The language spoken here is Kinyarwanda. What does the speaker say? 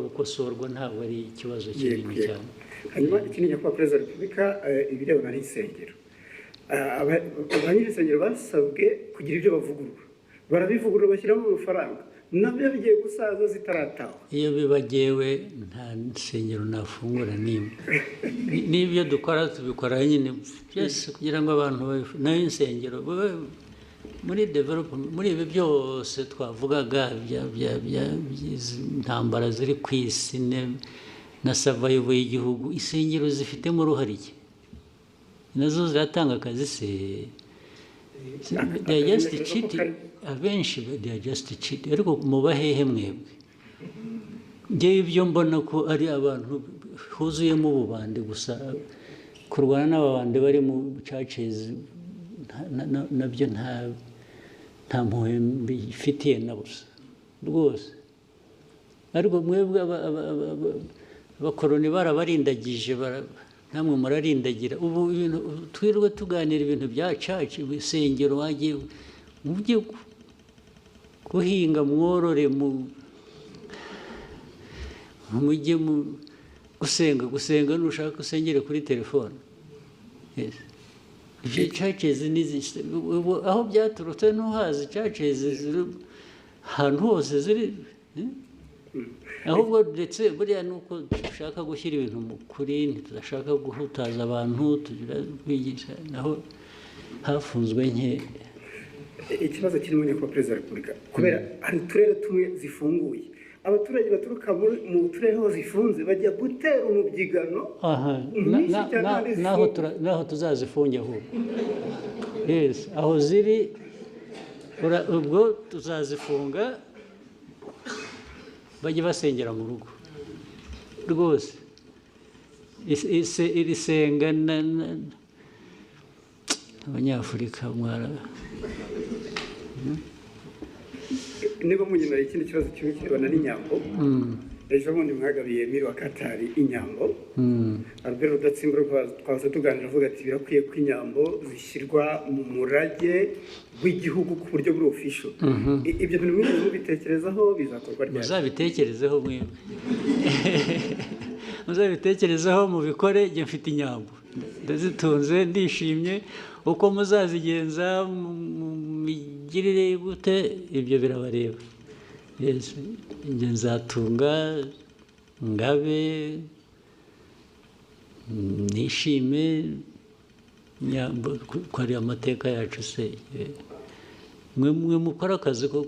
gukosorwa ntabwo ari ikibazo kinini cyane. Hanyuma ikindi nyakubahwa Perezida wa Repubulika ibirebana n'insengero, abanyirinsengero basabwe kugira ibyo bavugurura, barabivugurura bashyiramo amafaranga, nabyo bigiye gusaza zitarataha. Iyo bibagewe nta nsengero nafungura n'imwe. N'ibyo dukora tubikora nyine byose kugira ngo abantu nayo insengero muri development, muri ibi byose twavugaga intambara ziri ku isi na survival y'igihugu, insengero zifitemo uruhare iki? Nazo ziratanga akazi se? They are just cheating. Abenshi they are just cheating. Ariko mubahehe mwebwe, ngewe ibyo mbona ko ari abantu huzuyemo ububande gusa, kurwana n'ababande bari mu churches nabyo nta mpuhwe mbifitiye na busa rwose. Ariko mwebwe abakoroni barabarindagije, namwe murarindagira. Ubu twirwe tuganira ibintu bya church, ibisengero, wagiye mujye guhinga, mworore, mujye gusenga, nushaka usengere kuri telefone. Churches aho byaturutse ntuhazi, churches ahantu hose ziri, ahubwo ndetse buriya nuko dushaka gushyira ibintu mu kuri, ntitudashaka guhutaza abantu, tugira kwigisha, naho hafunzwe nke. Ikibazo kirimo nyakubahwa Perezida wa Repubulika, kubera hari uturere tumwe zifunguye, abaturage baturuka mu turere aho zifunze bajya gutera umubyigano. Naho tuzazifunge ahubwo. Yes, aho ziri ubwo tuzazifunga, bajye basengera mu rugo rwose. Iri senga abanyafurika mwara. Niba munyemera ikindi kibazo kimwe kirebana n'inyambo, ejo bundi mwagabiye Emile wa Katari inyambo, Albert Rudatsimburwa twaza tuganira avuga ati birakwiye ko inyambo zishyirwa mu murage w'igihugu ku buryo buri official. Ibyo bintu mwigeze mubitekerezaho, bizakorwa ryari? Muzabitekerezeho mwebwe. Muzabitekerezeho mubikore. Njye mfite inyambo ndazitunze, ndishimye. Uko muzazigenza migirire gute, ibyo birabareba. Yes, njye nzatunga, ngabe, nishime, nyambo ko ari amateka yacu se. Mwe mukora akazi ko